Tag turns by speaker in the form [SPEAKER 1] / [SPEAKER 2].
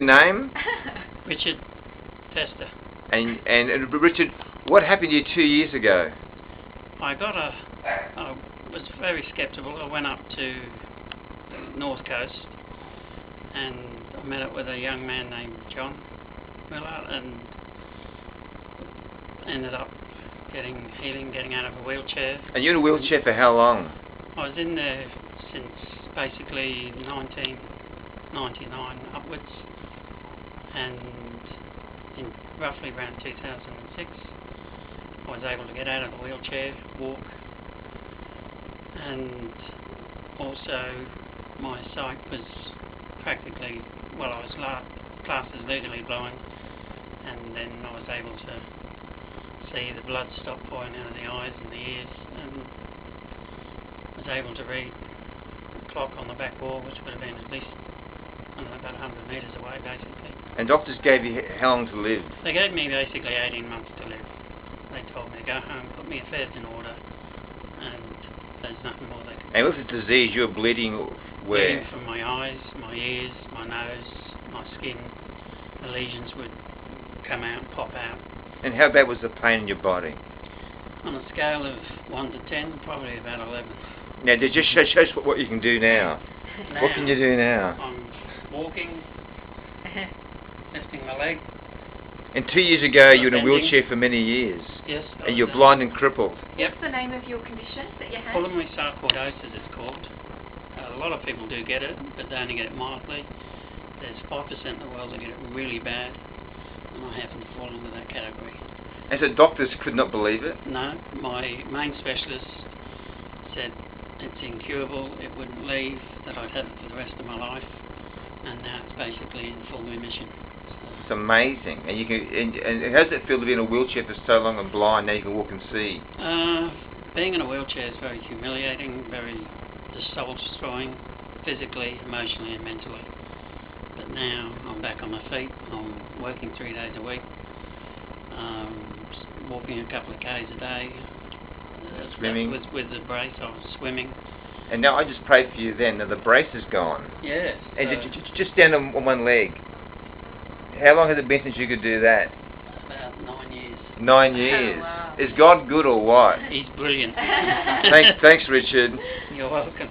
[SPEAKER 1] Name?
[SPEAKER 2] Richard Fester.
[SPEAKER 1] And Richard, what happened to you 2 years ago?
[SPEAKER 2] I was very sceptical. I went up to the North Coast and I met up with a young man named John Mellor and ended up getting healing, getting out of a wheelchair.
[SPEAKER 1] And you're in a wheelchair for how long?
[SPEAKER 2] I was in there since basically 1999 upwards, and in roughly around 2006 I was able to get out of the wheelchair, walk, and also my sight was practically, well, I was classed as legally blind, and then I was able to see the blood stop pouring out of the eyes and the ears, and was able to read the clock on the back wall, which would have been at least, I don't know, about 100 metres away basically.
[SPEAKER 1] And doctors gave you how long to live?
[SPEAKER 2] They gave me basically 18 months to live. They told me to go home, put my affairs in order, and there's nothing more they could do.
[SPEAKER 1] And with the disease, you were bleeding where?
[SPEAKER 2] Bleeding from my eyes, my ears, my nose, my skin. The lesions would come out, pop out.
[SPEAKER 1] And how bad was the pain in your body?
[SPEAKER 2] On a scale of 1 to 10, probably about 11.
[SPEAKER 1] Now, just show us what you can do now. What can you do now?
[SPEAKER 2] I'm walking, lifting my leg.
[SPEAKER 1] And 2 years ago, you were in a wheelchair for many years.
[SPEAKER 2] Yes.
[SPEAKER 1] And you're blind and crippled.
[SPEAKER 2] Yep.
[SPEAKER 3] What's the name of your condition that you have?
[SPEAKER 2] Pulmonary sarcoidosis it's called. A lot of people do get it, but they only get it mildly. There's 5% in the world that get it really bad, and I happen to fall into that category.
[SPEAKER 1] And so doctors could not believe it?
[SPEAKER 2] No, my main specialist said it's incurable, it wouldn't leave, that I'd have it for the rest of my life, and now it's basically in full remission.
[SPEAKER 1] It's amazing. And you can. And how does it feel to be in a wheelchair for so long and blind? Now you can walk and see.
[SPEAKER 2] Being in a wheelchair is very humiliating, very soul-destroying, physically, emotionally, and mentally. But now I'm back on my feet. I'm working 3 days a week, walking a couple of k's a day.
[SPEAKER 1] Swimming
[SPEAKER 2] with the brace. I was swimming.
[SPEAKER 1] And now I just prayed for you. Then now the brace is gone.
[SPEAKER 2] Yes.
[SPEAKER 1] And just stand on one leg. How long has it been since you could do that?
[SPEAKER 2] About 9 years.
[SPEAKER 1] 9 years.
[SPEAKER 3] Oh, wow.
[SPEAKER 1] Is God good or what?
[SPEAKER 2] He's brilliant.
[SPEAKER 1] Thanks, Richard.
[SPEAKER 2] You're welcome.